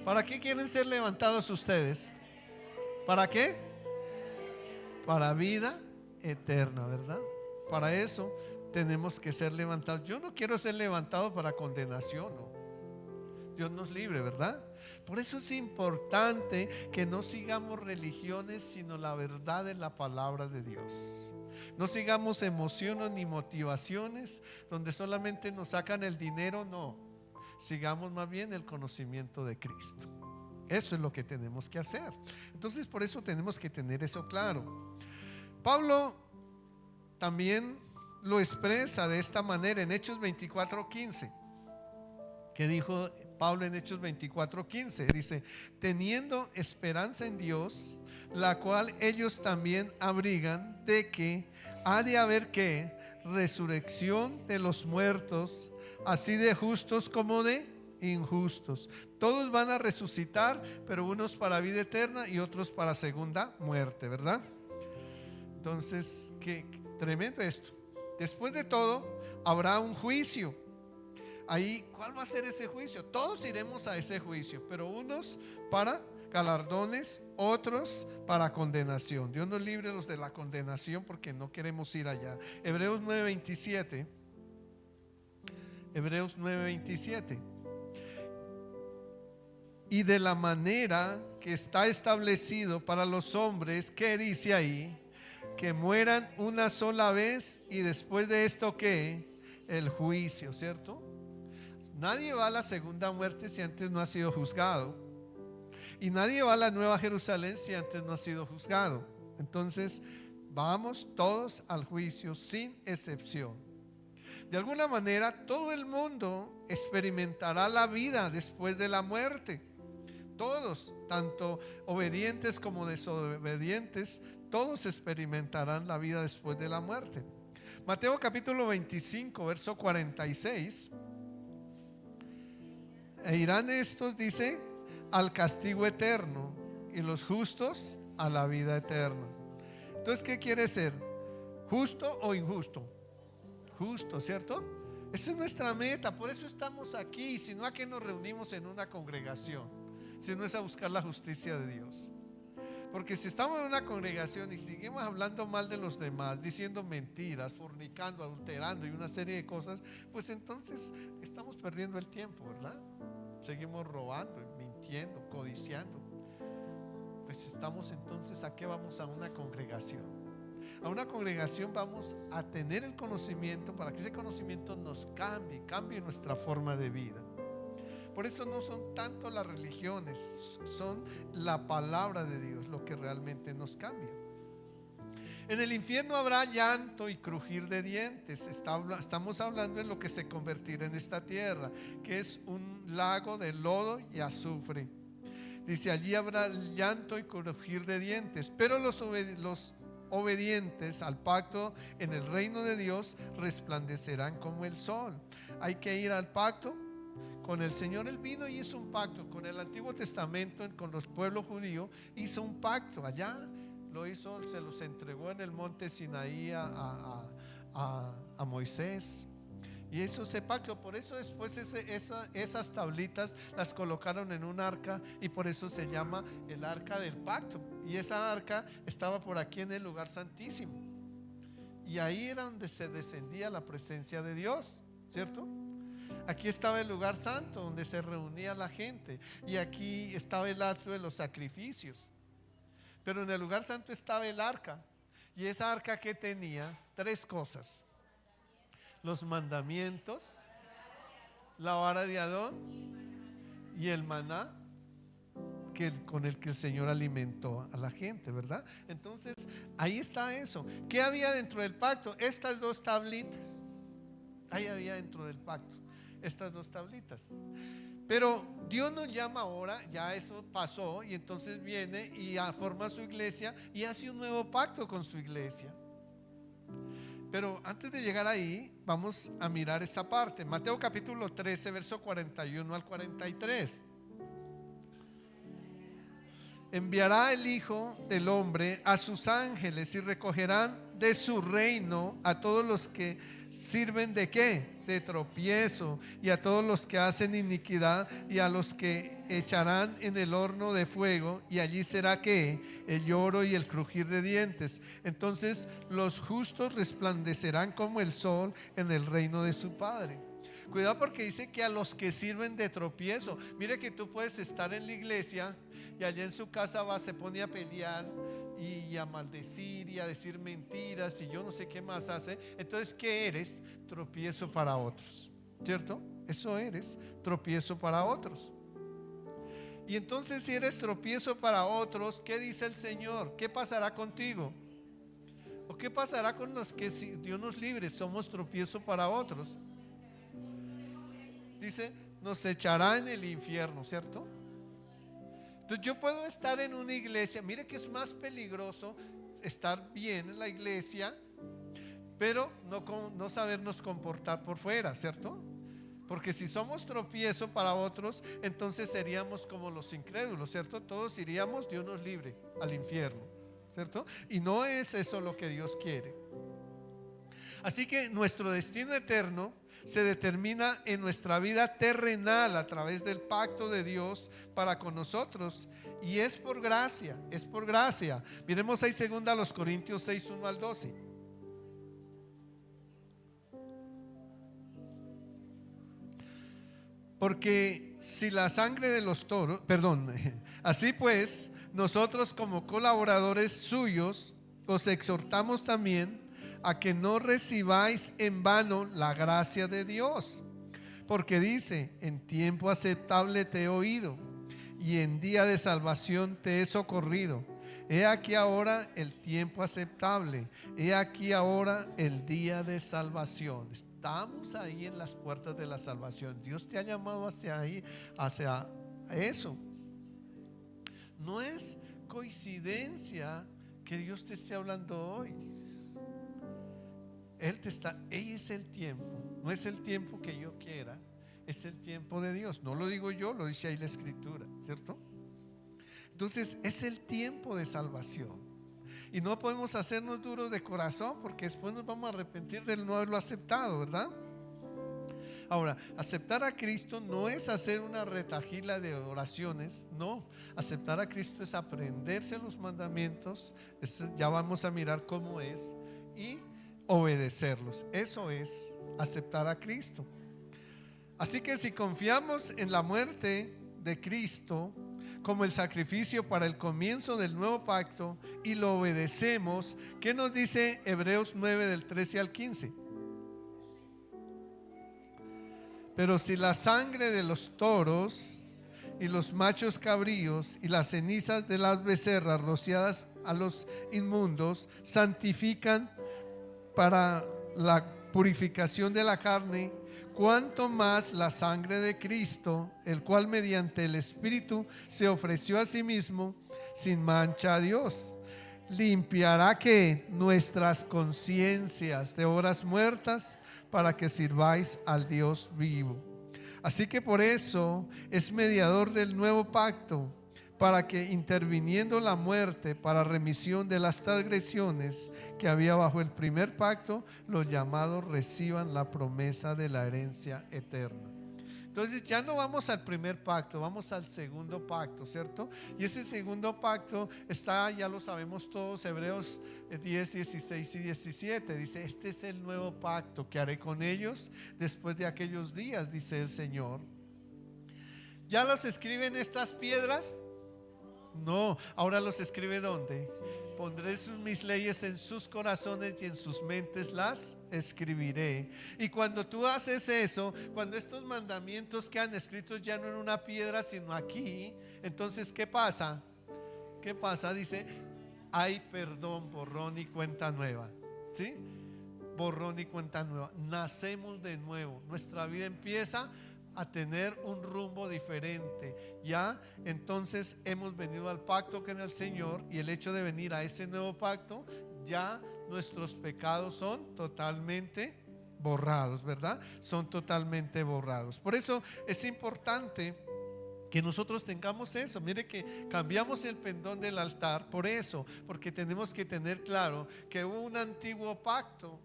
¿Para qué quieren ser levantados ustedes? ¿Para qué? Para vida eterna, ¿verdad? Para eso tenemos que ser levantados. Yo no quiero ser levantado para condenación, no. Dios nos libre, ¿verdad? Por eso es importante que no sigamos religiones, sino la verdad de la palabra de Dios. No sigamos emociones ni motivaciones donde solamente nos sacan el dinero, no. Sigamos más bien el conocimiento de Cristo. Eso es lo que tenemos que hacer. Entonces por eso tenemos que tener eso claro. Pablo también lo expresa de esta manera en Hechos 24:15. ¿Qué dijo Pablo en Hechos 24:15? Dice: teniendo esperanza en Dios, la cual ellos también abrigan, de que ha de haber que resurrección de los muertos, así de justos como de injustos. Todos van a resucitar, pero unos para vida eterna y otros para segunda muerte, ¿verdad? Entonces, qué tremendo esto. Después de todo, habrá un juicio. Ahí, ¿cuál va a ser ese juicio? Todos iremos a ese juicio, pero unos para galardones, otros para condenación. Dios nos libre los de la condenación, porque no queremos ir allá. Hebreos 9:27. Hebreos 9:27. Y de la manera que está establecido para los hombres, ¿qué dice ahí? Que mueran una sola vez, y después de esto, ¿qué? El juicio, ¿cierto? Nadie va a la segunda muerte si antes no ha sido juzgado, y nadie va a la Nueva Jerusalén si antes no ha sido juzgado. Entonces vamos todos al juicio sin excepción. De alguna manera todo el mundo experimentará la vida después de la muerte. Todos, tanto obedientes como desobedientes, todos experimentarán la vida después de la muerte. Mateo capítulo 25 verso 46. E irán estos, dice, al castigo eterno, y los justos a la vida eterna. Entonces, ¿qué quiere ser? ¿Justo o injusto? Justo, ¿cierto? Esa es nuestra meta, por eso estamos aquí. Si no, ¿a qué nos reunimos en una congregación? Si no es a buscar la justicia de Dios. Porque si estamos en una congregación y seguimos hablando mal de los demás, diciendo mentiras, fornicando, adulterando y una serie de cosas, pues entonces estamos perdiendo el tiempo, ¿verdad? Seguimos robando, mintiendo, codiciando. Pues estamos entonces, ¿a qué vamos? A una congregación. A una congregación vamos a tener el conocimiento para que ese conocimiento nos cambie nuestra forma de vida. Por eso no son tanto las religiones, son la palabra de Dios lo que realmente nos cambia. En el infierno habrá llanto y crujir de dientes. Estamos hablando en lo que se convertirá en esta tierra, que es un lago de lodo y azufre. Dice: allí habrá llanto y crujir de dientes, pero los obedientes al pacto en el reino de Dios resplandecerán como el sol. Hay que ir al pacto con el Señor. Él vino y hizo un pacto con el Antiguo Testamento, con los pueblos judíos. Hizo un pacto allá lo hizo, se los entregó en el monte Sinaí a Moisés. Y hizo ese pacto. Por eso después esas tablitas las colocaron en un arca, y por eso se llama el arca del pacto. Y esa arca estaba por aquí en el lugar santísimo, y ahí era donde se descendía la presencia de Dios, ¿cierto? Aquí estaba el lugar santo donde se reunía la gente, y aquí estaba el atrio de los sacrificios. Pero en el lugar santo estaba el arca. Y esa arca, que tenía 3 cosas: los mandamientos, la vara de Aarón y el maná con el que el Señor alimentó a la gente, ¿verdad? Entonces ahí está eso. ¿Qué había dentro del pacto? Estas 2 tablitas. Ahí había dentro del pacto estas 2 tablitas. Pero Dios nos llama ahora, ya eso pasó, y entonces viene y forma su iglesia y hace un nuevo pacto con su iglesia. Pero antes de llegar ahí, vamos a mirar esta parte. Mateo capítulo 13, verso 41 al 43. Enviará el Hijo del Hombre a sus ángeles, y recogerán de su reino a todos los que sirven de ¿qué? De tropiezo, y a todos los que hacen iniquidad, y a los que echarán en el horno de fuego, y allí será ¿qué? El lloro y el crujir de dientes. Entonces los justos resplandecerán como el sol en el reino de su Padre. Cuidado, porque dice que a los que sirven de tropiezo. Mire que tú puedes estar en la iglesia y allá en su casa se pone a pelear y a maldecir y a decir mentiras y yo no sé qué más hace. Entonces, ¿qué eres? Tropiezo para otros, ¿cierto? Eso eres, tropiezo para otros. Y entonces, si eres tropiezo para otros, ¿qué dice el Señor? ¿Qué pasará contigo? ¿O qué pasará con los que, si Dios nos libre, somos tropiezo para otros? Dice, nos echará en el infierno, ¿cierto? Entonces yo puedo estar en una iglesia. Mire que es más peligroso estar bien en la iglesia, pero no sabernos comportar por fuera, ¿cierto? Porque si somos tropiezo para otros, entonces seríamos como los incrédulos, ¿cierto? Todos iríamos, Dios nos libre, al infierno, ¿cierto? Y no es eso lo que Dios quiere. Así que nuestro destino eterno se determina en nuestra vida terrenal a través del pacto de Dios para con nosotros, y es por gracia, es por gracia. Miremos ahí 2 Corintios 6, 1 al 12. Porque si la sangre de los toros, así pues, nosotros como colaboradores suyos os exhortamos también a que no recibáis en vano la gracia de Dios, porque dice: en tiempo aceptable te he oído, y en día de salvación te he socorrido. He aquí ahora el tiempo aceptable, he aquí ahora el día de salvación. Estamos ahí en las puertas de la salvación. Dios te ha llamado hacia ahí, hacia eso. No es coincidencia que Dios te esté hablando hoy. Es el tiempo. No es el tiempo que yo quiera, es el tiempo de Dios. No lo digo yo, lo dice ahí la escritura, ¿cierto? Entonces es el tiempo de salvación, y no podemos hacernos duros de corazón, porque después nos vamos a arrepentir de no haberlo aceptado, ¿verdad? Ahora, aceptar a Cristo no es hacer una retahíla de oraciones, no. Aceptar a Cristo es aprenderse los mandamientos, ya vamos a mirar cómo es, y obedecerlos. Eso es aceptar a Cristo. Así que si confiamos en la muerte de Cristo como el sacrificio para el comienzo del nuevo pacto y lo obedecemos, ¿qué nos dice Hebreos 9 del 13 al 15? Pero si la sangre de los toros y los machos cabríos y las cenizas de las becerras rociadas a los inmundos santifican para la purificación de la carne, cuánto más la sangre de Cristo, el cual mediante el Espíritu se ofreció a sí mismo sin mancha a Dios, limpiará que nuestras conciencias de obras muertas para que sirváis al Dios vivo. Así que por eso es mediador del nuevo pacto, para que interviniendo la muerte para remisión de las transgresiones que había bajo el primer pacto, los llamados reciban la promesa de la herencia eterna. Entonces ya no vamos al primer pacto, vamos al segundo pacto, ¿cierto? Y ese segundo pacto está, ya lo sabemos todos, Hebreos 10, 16 y 17. Dice: este es el nuevo pacto que haré con ellos después de aquellos días, dice el Señor. ¿Ya los escribe en estas piedras? No, ahora los escribe ¿dónde? Pondré mis leyes en sus corazones y en sus mentes las escribiré. Y cuando tú haces eso, cuando estos mandamientos quedan escritos ya no en una piedra sino aquí, entonces ¿qué pasa? ¿Qué pasa? Dice: hay perdón, borrón y cuenta nueva. ¿Sí? Borrón y cuenta nueva. Nacemos de nuevo. Nuestra vida empieza a tener un rumbo diferente. Ya entonces hemos venido al pacto con el Señor, y el hecho de venir a ese nuevo pacto, ya nuestros pecados son totalmente borrados, ¿verdad? Son totalmente borrados. Por eso es importante que nosotros tengamos eso. Mire que cambiamos el pendón del altar por eso, porque tenemos que tener claro que hubo un antiguo pacto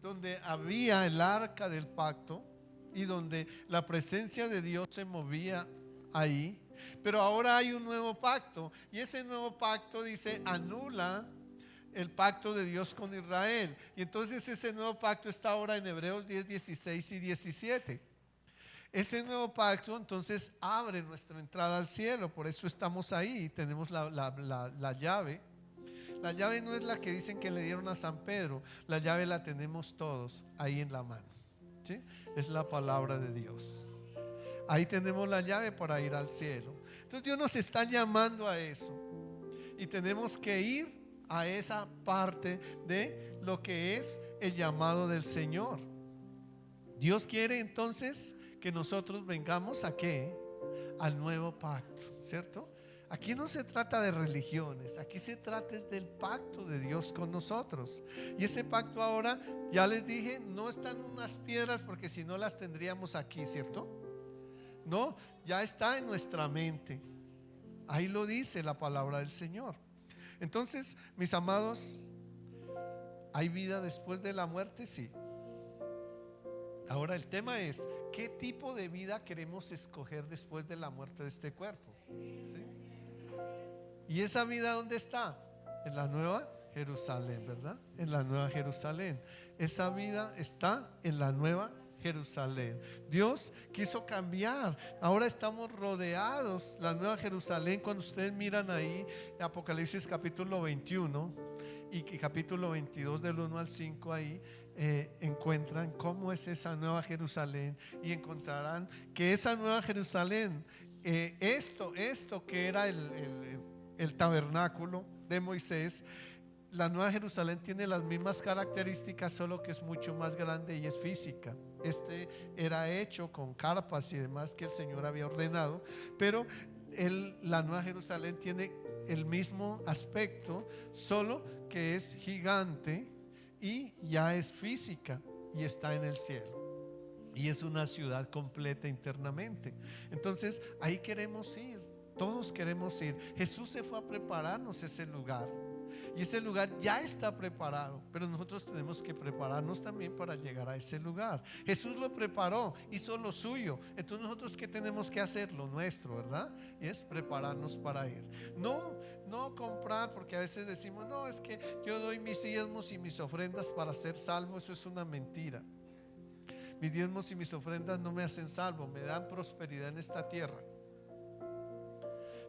donde había el arca del pacto y donde la presencia de Dios se movía ahí, pero ahora hay un nuevo pacto, y ese nuevo pacto dice anula el pacto de Dios con Israel, y entonces ese nuevo pacto está ahora en Hebreos 10, 16 y 17. Ese nuevo pacto entonces abre nuestra entrada al cielo. Por eso estamos ahí, tenemos la llave. La llave no es la que dicen que le dieron a San Pedro, la llave la tenemos todos ahí en la mano. ¿Sí? Es la palabra de Dios. Ahí tenemos la llave para ir al cielo. Entonces Dios nos está llamando a eso, y tenemos que ir a esa parte de lo que es el llamado del Señor. Dios quiere entonces que nosotros vengamos ¿a qué? Al nuevo pacto, ¿cierto? Aquí no se trata de religiones, aquí se trata es del pacto de Dios con nosotros. Y ese pacto ahora, ya les dije, no están unas piedras, porque si no las tendríamos aquí, ¿cierto? No, ya está en nuestra mente. Ahí lo dice la palabra del Señor. Entonces, mis amados, ¿hay vida después de la muerte? Sí. Ahora el tema es, ¿qué tipo de vida queremos escoger después de la muerte de este cuerpo? ¿Sí? ¿Y esa vida dónde está? En la Nueva Jerusalén, ¿verdad? En la Nueva Jerusalén. Esa vida está en la Nueva Jerusalén. Dios quiso cambiar. Ahora estamos rodeados. La Nueva Jerusalén, cuando ustedes miran ahí Apocalipsis capítulo 21 y capítulo 22 del 1 al 5, ahí encuentran cómo es esa Nueva Jerusalén, y encontrarán que esa Nueva Jerusalén, esto que era el tabernáculo de Moisés, la Nueva Jerusalén tiene las mismas características, solo que es mucho más grande y es física. Este era hecho con carpas y demás que el Señor había ordenado, pero la Nueva Jerusalén tiene el mismo aspecto, solo que es gigante y ya es física y está en el cielo. Y es una ciudad completa internamente. Entonces ahí queremos ir. Todos queremos ir. Jesús se fue a prepararnos ese lugar, y ese lugar ya está preparado, pero nosotros tenemos que prepararnos también para llegar a ese lugar. Jesús lo preparó, hizo lo suyo. Entonces nosotros ¿qué tenemos que hacer? Lo nuestro, ¿verdad? Y es prepararnos para ir. No comprar, porque a veces decimos: no, es que yo doy mis diezmos y mis ofrendas para ser salvo. Eso es una mentira. Mis diezmos y mis ofrendas no me hacen salvo, me dan prosperidad en esta tierra,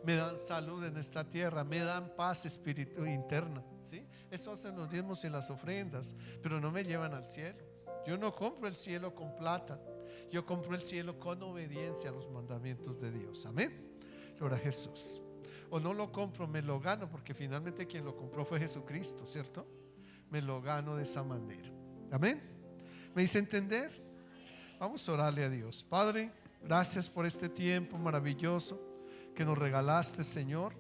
me dan salud en esta tierra, me dan paz espiritual interna, ¿sí? Eso hacen los diezmos y las ofrendas, pero no me llevan al cielo. Yo no compro el cielo con plata, yo compro el cielo con obediencia a los mandamientos de Dios. Amén. Gloria a Jesús. O no lo compro, me lo gano, porque finalmente quien lo compró fue Jesucristo, ¿cierto? Me lo gano de esa manera. Amén. ¿Me hice entender? Vamos a orarle a Dios. Padre, gracias por este tiempo maravilloso que nos regalaste, Señor.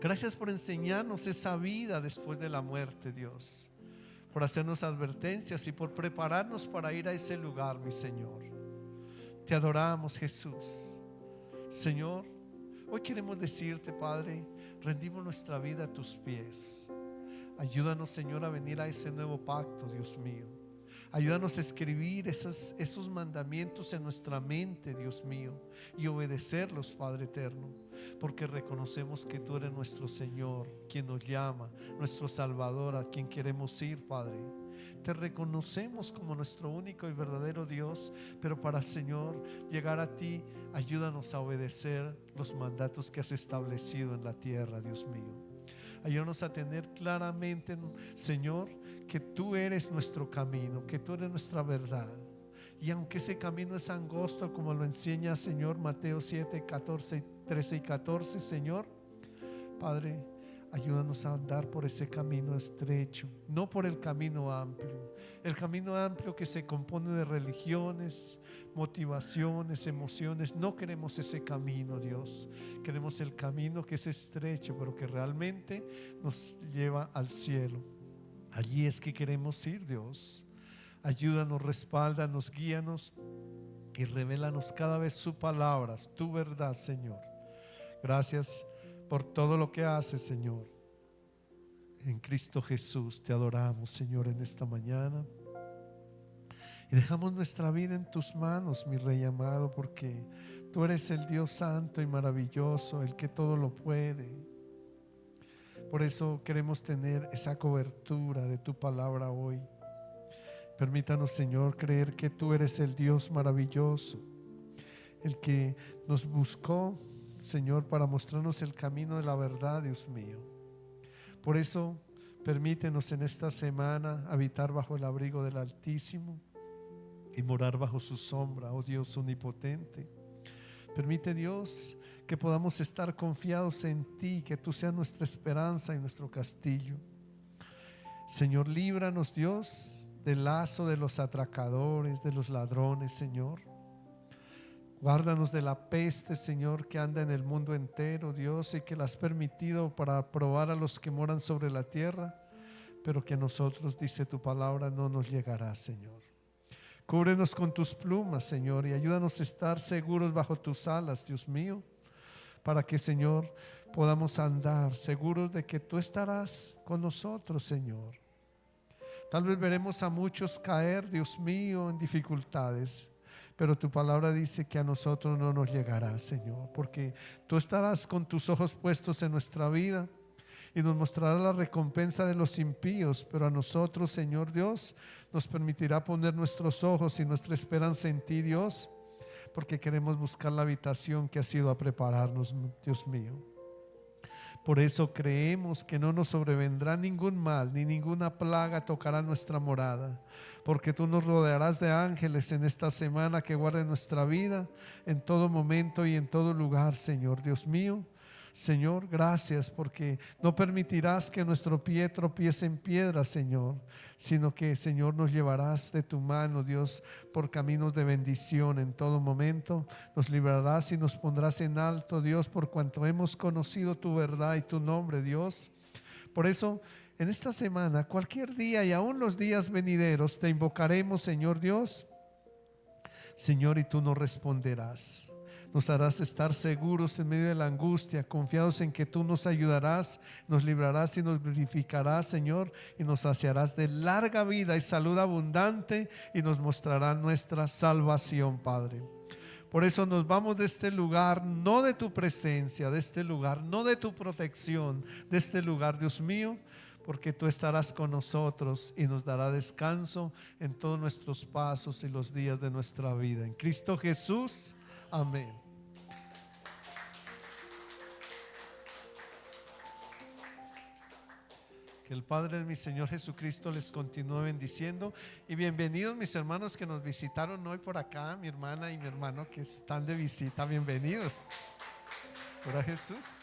Gracias por enseñarnos esa vida después de la muerte, Dios, por hacernos advertencias y por prepararnos para ir a ese lugar, mi Señor. Te adoramos, Jesús. Señor, Hoy queremos decirte, Padre, rendimos nuestra vida a tus pies. Ayúdanos, Señor, a venir a ese nuevo pacto, Dios mío. Ayúdanos a escribir esos mandamientos en nuestra mente, Dios mío, y obedecerlos, Padre eterno, porque reconocemos que tú eres nuestro Señor, quien nos llama, nuestro Salvador, a quien queremos ir, Padre. Te reconocemos como nuestro único y verdadero Dios, pero para, Señor, llegar a ti, ayúdanos a obedecer los mandatos que has establecido en la tierra, Dios mío. Ayúdanos a tener claramente, Señor, que tú eres nuestro camino, que tú eres nuestra verdad. Y aunque ese camino es angosto, como lo enseña, Señor, Mateo 7, 13 y 14, Señor, Padre, ayúdanos a andar por ese camino estrecho, no por el camino amplio. El camino amplio que se compone de religiones, motivaciones, emociones. No queremos ese camino, Dios. Queremos el camino que es estrecho, pero que realmente nos lleva al cielo. Allí es que queremos ir, Dios. Ayúdanos, respáldanos, guíanos y revélanos cada vez su palabra, tu verdad, Señor. Gracias por todo lo que haces, Señor. En Cristo Jesús te adoramos, Señor, en esta mañana. Y dejamos nuestra vida en tus manos, mi Rey amado, porque tú eres el Dios santo y maravilloso, el que todo lo puede. Por eso queremos tener esa cobertura de tu palabra hoy. Permítanos, Señor, creer que tú eres el Dios maravilloso, el que nos buscó, Señor, para mostrarnos el camino de la verdad, Dios mío. Por eso, permítenos en esta semana habitar bajo el abrigo del Altísimo y morar bajo su sombra, oh Dios omnipotente. Permite, Dios, que podamos estar confiados en ti, que tú seas nuestra esperanza y nuestro castillo. Señor, líbranos, Dios, del lazo de los atracadores, de los ladrones, Señor. Guárdanos de la peste, Señor, que anda en el mundo entero, Dios, y que la has permitido para probar a los que moran sobre la tierra, pero que a nosotros, dice tu palabra, no nos llegará, Señor. Cúbrenos con tus plumas, Señor, y ayúdanos a estar seguros bajo tus alas, Dios mío, para que, Señor, podamos andar seguros de que tú estarás con nosotros, Señor. Tal vez veremos a muchos caer, Dios mío, en dificultades, pero tu palabra dice que a nosotros no nos llegará, Señor, porque tú estarás con tus ojos puestos en nuestra vida y nos mostrará la recompensa de los impíos, pero a nosotros, Señor Dios, nos permitirá poner nuestros ojos y nuestra esperanza en ti, Dios, porque queremos buscar la habitación que has ido a prepararnos, Dios mío. Por eso creemos que no nos sobrevendrá ningún mal, ni ninguna plaga tocará nuestra morada, porque tú nos rodearás de ángeles en esta semana que guarden nuestra vida en todo momento y en todo lugar, Señor Dios mío. Señor, gracias porque no permitirás que nuestro pie tropiece en piedra, Señor, sino que, Señor, nos llevarás de tu mano, Dios, por caminos de bendición en todo momento. Nos librarás y nos pondrás en alto, Dios, por cuanto hemos conocido tu verdad y tu nombre, Dios. Por eso, en esta semana, cualquier día y aún los días venideros, te invocaremos, Señor Dios, Señor, y tú nos responderás. Nos harás estar seguros en medio de la angustia, confiados en que tú nos ayudarás, nos librarás y nos glorificarás, Señor, y nos saciarás de larga vida y salud abundante y nos mostrarás nuestra salvación, Padre. Por eso nos vamos de este lugar, no de tu presencia, de este lugar, no de tu protección, de este lugar, Dios mío, porque tú estarás con nosotros y nos dará descanso en todos nuestros pasos y los días de nuestra vida. En Cristo Jesús. Amén. Que el Padre de mi Señor Jesucristo les continúe bendiciendo. Y bienvenidos mis hermanos que nos visitaron hoy por acá, mi hermana y mi hermano que están de visita. Bienvenidos. Por Jesús.